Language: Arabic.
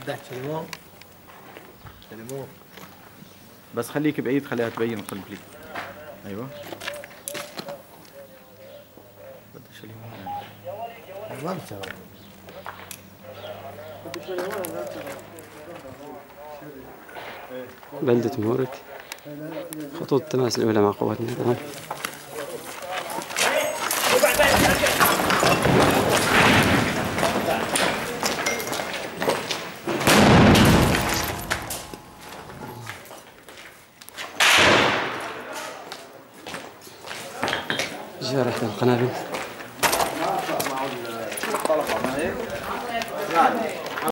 بدك شلمون؟ شلمون بس خليك بعيد، خليها تبين الكومبليت. ايوه بدي شلمون يعني. ما بتشغل. بلدة مورد، خطوط التماس الأولى مع قوات النظام. جارح القنابل.